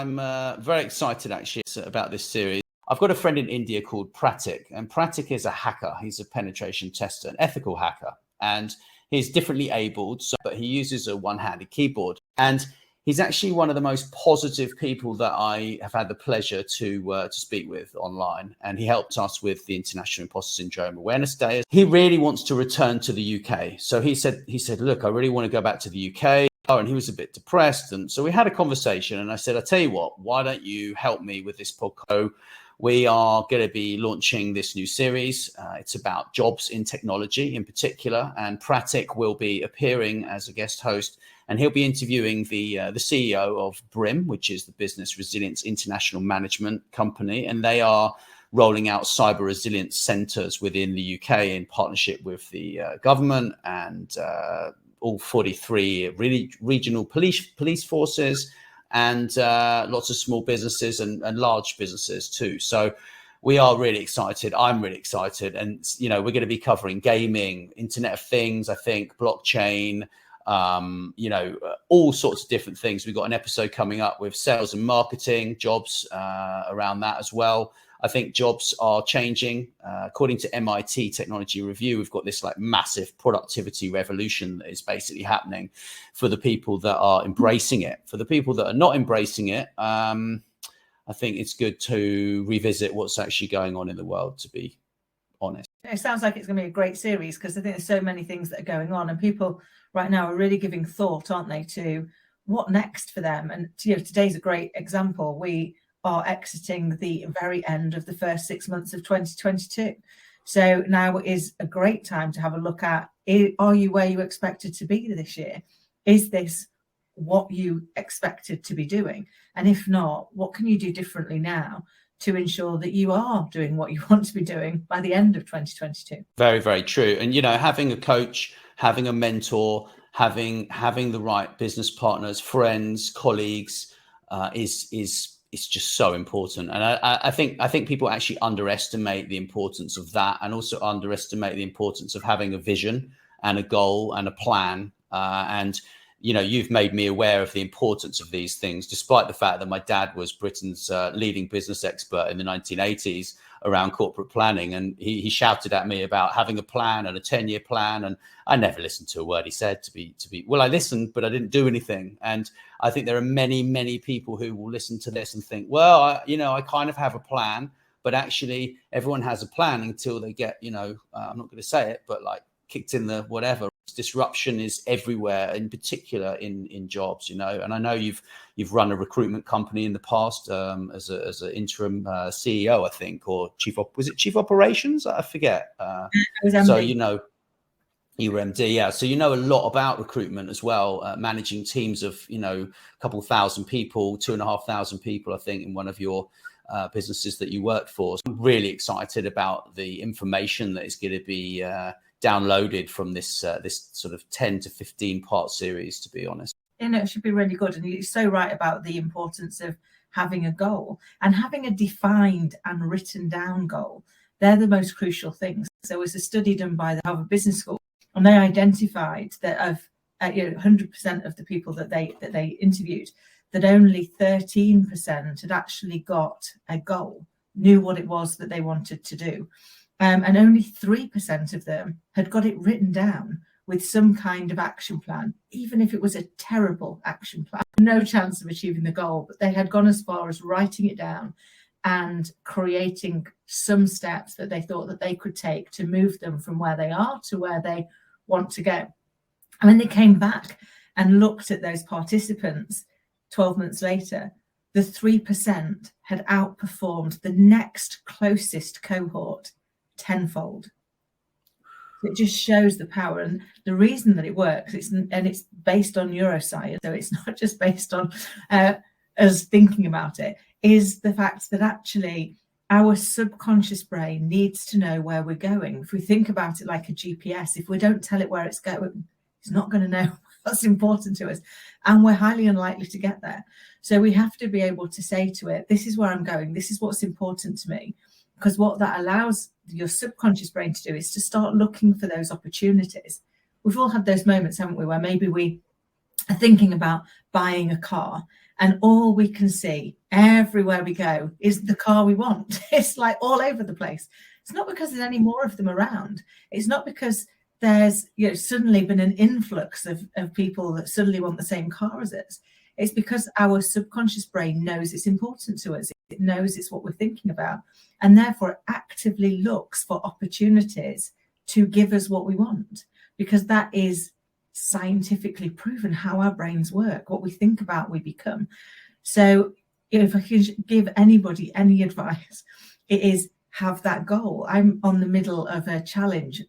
I'm very excited actually about this series. I've got a friend in India called Pratik, and Pratik is a hacker. He's a penetration tester, an ethical hacker, and he's differently abled, but he uses a one-handed keyboard. And he's actually one of the most positive people that I have had the pleasure to speak with online. And he helped us with the International Imposter Syndrome Awareness Day. He really wants to return to the UK. So he said, look, I really want to go back to the UK. And he was a bit depressed. And so we had a conversation and I said, I tell you what, why don't you help me with this podcast? We are going to be launching this new series. It's about jobs in technology in particular. And Pratik will be appearing as a guest host, and he'll be interviewing the CEO of BRIM, which is the Business Resilience International Management Company. And they are rolling out cyber resilience centers within the UK in partnership with the government and all 43 regional police forces, and lots of small businesses and large businesses too. So we are really excited. I'm really excited. And, we're going to be covering gaming, Internet of Things, I think, blockchain, all sorts of different things. We've got an episode coming up with sales and marketing, jobs around that as well. I think jobs are changing. According to MIT Technology Review, we've got this massive productivity revolution that is basically happening for the people that are embracing it. For the people that are not embracing it, I think it's good to revisit what's actually going on in the world, to be honest. It sounds like it's going to be a great series, because I think there's so many things that are going on, and people right now are really giving thought, aren't they, to what next for them. And today's a great example. We are exiting the very end of the first 6 months of 2022. So now is a great time to have a look at, are you where you expected to be this year? Is this what you expected to be doing? And if not, what can you do differently now to ensure that you are doing what you want to be doing by the end of 2022? Very, very true. And, having a coach, having a mentor, having the right business partners, friends, colleagues is just so important. And I think people actually underestimate the importance of that, and also underestimate the importance of having a vision and a goal and a plan. And you've made me aware of the importance of these things, despite the fact that my dad was Britain's leading business expert in the 1980s around corporate planning. And he shouted at me about having a plan and a 10-year plan. And I never listened to a word he said well, I listened, but I didn't do anything. And I think there are many, many people who will listen to this and think, well, I kind of have a plan, but actually everyone has a plan until they get, I'm not going to say it, but kicked in the whatever. Disruption is everywhere, in particular in jobs, and I know you've run a recruitment company in the past as an interim CEO, I think, or chief operations? I forget. So you were MD, yeah. So a lot about recruitment as well, managing teams of a couple thousand people, 2,500 people, I think, in one of your businesses that you worked for. So I'm really excited about the information that is going to be downloaded from this sort of 10 to 15 part series, to be honest. It should be really good. And you're so right about the importance of having a goal and having a defined and written down goal. They're the most crucial things. There was a study done by the Harvard Business School, and they identified that of 100% of the people that they interviewed, that only 13% had actually got a goal, knew what it was that they wanted to do. And only 3% of them had got it written down with some kind of action plan, even if it was a terrible action plan. No chance of achieving the goal, but they had gone as far as writing it down and creating some steps that they thought that they could take to move them from where they are to where they want to go. And when they came back and looked at those participants 12 months later, the 3% had outperformed the next closest cohort tenfold. It just shows the power, and the reason that it works. It's based on neuroscience, so it's not just based on us thinking about it. Is the fact that actually our subconscious brain needs to know where we're going. If we think about it like a GPS, if we don't tell it where it's going, it's not going to know what's important to us, and we're highly unlikely to get there. So we have to be able to say to it, "This is where I'm going. This is what's important to me." Because what that allows your subconscious brain to do is to start looking for those opportunities. We've all had those moments, haven't we, where maybe we are thinking about buying a car And all we can see everywhere we go is the car we want. It's like all over the place. It's not because there's any more of them around. It's not because there's suddenly been an influx of people that suddenly want the same car as us. It's because our subconscious brain knows it's important to us. It knows it's what we're thinking about, and therefore it actively looks for opportunities to give us what we want, because that is scientifically proven how our brains work. What we think about, we become. So if I could give anybody any advice, it is have that goal. I'm on the middle of a challenge,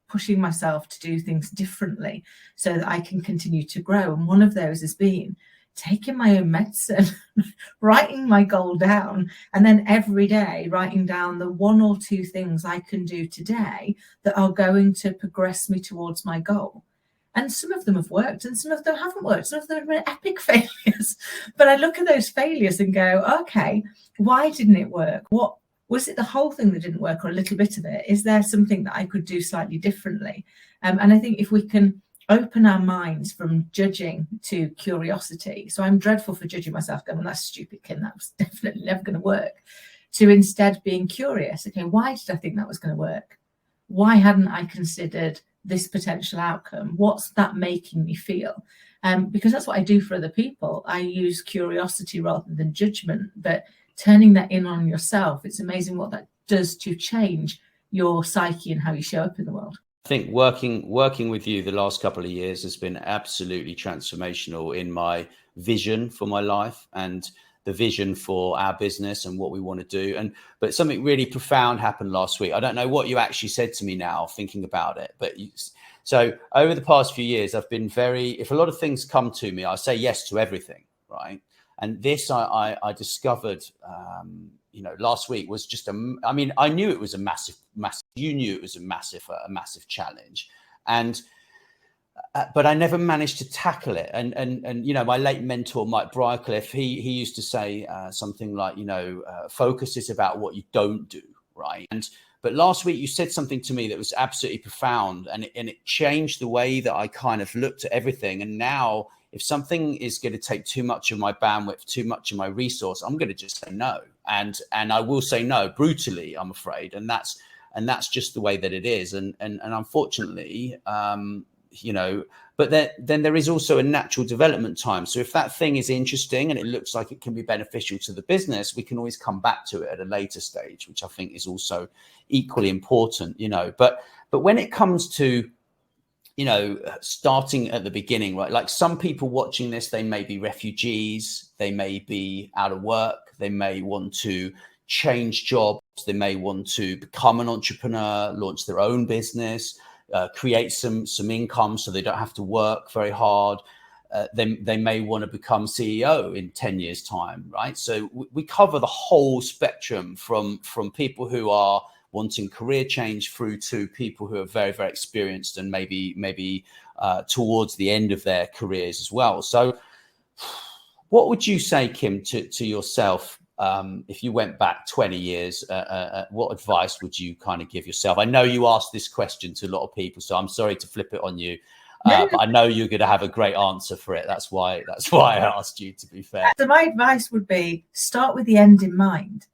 pushing myself to do things differently so that I can continue to grow. And one of those has been taking my own medicine, writing my goal down, and then every day writing down the 1 or 2 things I can do today that are going to progress me towards my goal. And some of them have worked and some of them haven't worked. Some of them have been epic failures. But I look at those failures and go, okay, why didn't it work? What was it, the whole thing that didn't work, or a little bit of it? Is there something that I could do slightly differently? And I think if we can open our minds from judging to curiosity. So I'm dreadful for judging myself, going, well, that's stupid, Kim, that was definitely never going to work. To instead being curious, okay, why did I think that was going to work? Why hadn't I considered this potential outcome? What's that making me feel? Because that's what I do for other people. I use curiosity rather than judgment, but turning that in on yourself, it's amazing what that does to change your psyche and how you show up in the world. I think working with you the last couple of years has been absolutely transformational in my vision for my life and the vision for our business and what we want to do. But something really profound happened last week. I don't know what you actually said to me now, thinking about it. So over the past few years, I've been if a lot of things come to me, I say yes to everything, right? And this I discovered, last week was just I knew it was a massive, you knew it was a massive challenge. But I never managed to tackle it. And my late mentor, Mike Briarcliffe, he used to say something like, focus is about what you don't do, right? But last week you said something to me that was absolutely profound, and it changed the way that I kind of looked at everything. And now if something is going to take too much of my bandwidth, too much of my resource, I'm going to just say no. And I will say no brutally, I'm afraid. And that's just the way that it is. And unfortunately, but then there is also a natural development time. So if that thing is interesting and it looks like it can be beneficial to the business, we can always come back to it at a later stage, which I think is also equally important, but when it comes to, starting at the beginning, right? Like some people watching this, they may be refugees, they may be out of work, they may want to change jobs, they may want to become an entrepreneur, launch their own business, create some income so they don't have to work very hard. They may want to become CEO in 10 years time, right? So we cover the whole spectrum from people who are wanting career change through to people who are very, very experienced and maybe towards the end of their careers as well. So what would you say, Kim, to yourself if you went back 20 years? What advice would you kind of give yourself? I know you asked this question to a lot of people, so I'm sorry to flip it on you. But I know you're going to have a great answer for it. That's why I asked you, to be fair. So my advice would be start with the end in mind.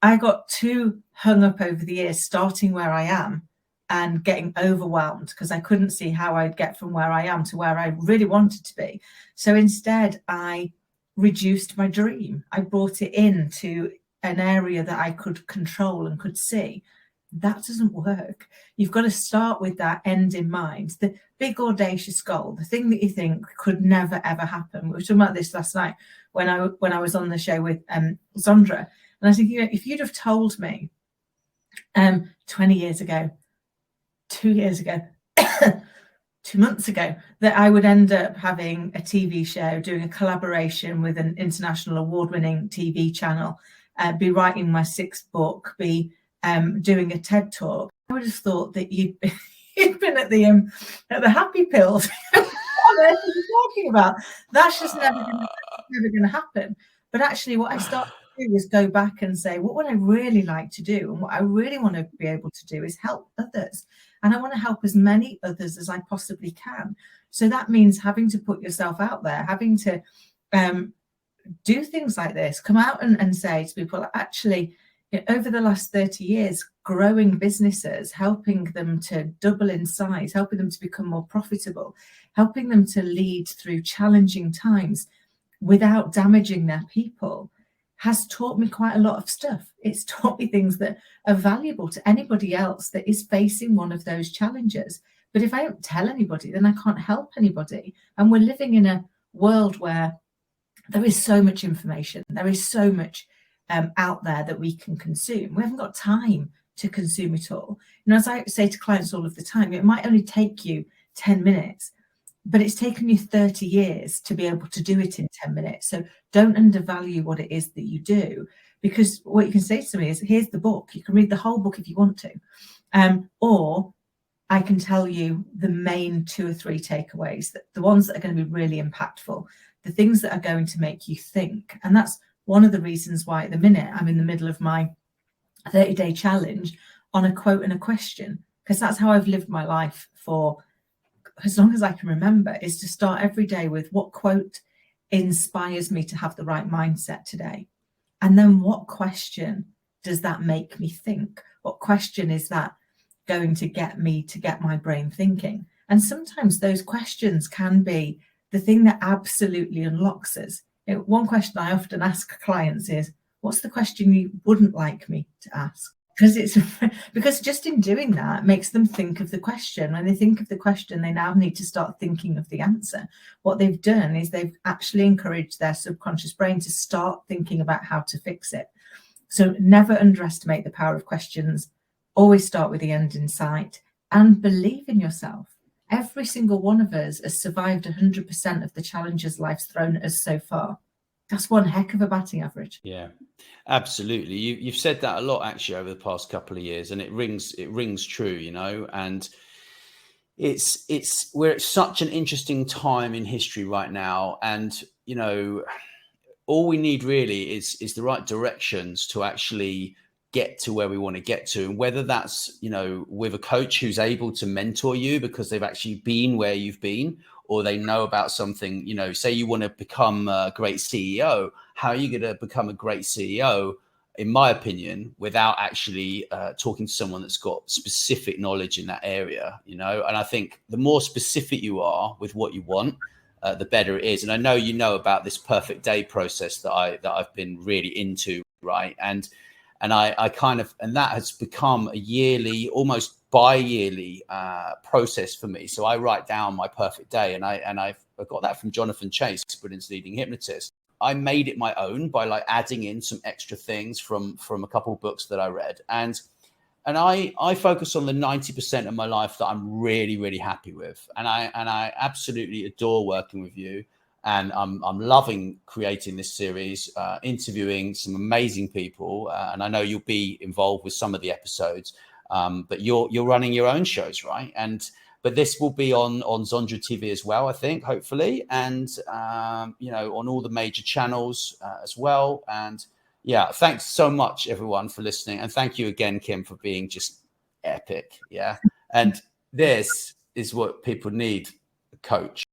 I got too hung up over the years, starting where I am and getting overwhelmed because I couldn't see how I'd get from where I am to where I really wanted to be. So instead, I reduced my dream. I brought it into an area that I could control and could see. That doesn't work. You've got to start with that end in mind. The big audacious goal, the thing that you think could never ever happen. We were talking about this last night when I was on the show with Zondra, and I think, if you'd have told me 20 years ago, 2 years ago, 2 months ago, that I would end up having a TV show, doing a collaboration with an international award-winning TV channel, be writing my 6th book, be doing a TED talk, I would have thought that you'd been at the happy pills. What on earth are you talking about? That's just never going to happen. But actually, what I started to do is go back and say, what would I really like to do? And what I really want to be able to do is help others. And I want to help as many others as I possibly can. So that means having to put yourself out there, having to do things like this, come out and say to people, actually, over the last 30 years, growing businesses, helping them to double in size, helping them to become more profitable, helping them to lead through challenging times without damaging their people, has taught me quite a lot of stuff. It's taught me things that are valuable to anybody else that is facing one of those challenges. But if I don't tell anybody, then I can't help anybody. And we're living in a world where there is so much information, there is so much out there that we can consume. We haven't got time to consume it all. As I say to clients all of the time, it might only take you 10 minutes, but it's taken you 30 years to be able to do it in 10 minutes. So don't undervalue what it is that you do, because what you can say to me is, here's the book. You can read the whole book if you want to. Or I can tell you the main 2 or 3 takeaways, the ones that are going to be really impactful, the things that are going to make you think. And that's one of the reasons why at the minute I'm in the middle of my 30-day challenge on a quote and a question, because that's how I've lived my life for as long as I can remember, is to start every day with what quote inspires me to have the right mindset today. And then what question does that make me think? What question is that going to get me to get my brain thinking? And sometimes those questions can be the thing that absolutely unlocks us. One question I often ask clients is, what's the question you wouldn't like me to ask? Because just in doing that makes them think of the question. When they think of the question, they now need to start thinking of the answer. What they've done is they've actually encouraged their subconscious brain to start thinking about how to fix it. So never underestimate the power of questions. Always start with the end in sight, and believe in yourself. Every single one of us has survived 100% of the challenges life's thrown at us so far. That's one heck of a batting average. Yeah, absolutely. You've said that a lot actually over the past couple of years, and it rings true, and we're at such an interesting time in history right now. And, all we need really is the right directions to actually get to where we want to get to. And whether that's, with a coach who's able to mentor you because they've actually been where you've been, or they know about something, say you want to become a great CEO, how are you going to become a great CEO, in my opinion, without actually talking to someone that's got specific knowledge in that area, And I think the more specific you are with what you want, the better it is. And I know you know about this perfect day process that I've been really into, right? And I kind of, and that has become a yearly, almost bi-yearly process for me. So I write down my perfect day, and I've got that from Jonathan Chase, Britain's leading hypnotist. I made it my own by adding in some extra things from a couple of books that I read, and I focus on the 90% of my life that I'm really, really happy with, and I absolutely adore working with you. And I'm loving creating this series, interviewing some amazing people. And I know you'll be involved with some of the episodes, but you're running your own shows, right? But this will be on Zondra TV as well, I think, hopefully. And, on all the major channels as well. And yeah, thanks so much, everyone, for listening. And thank you again, Kim, for being just epic. Yeah. And this is what people need, a coach.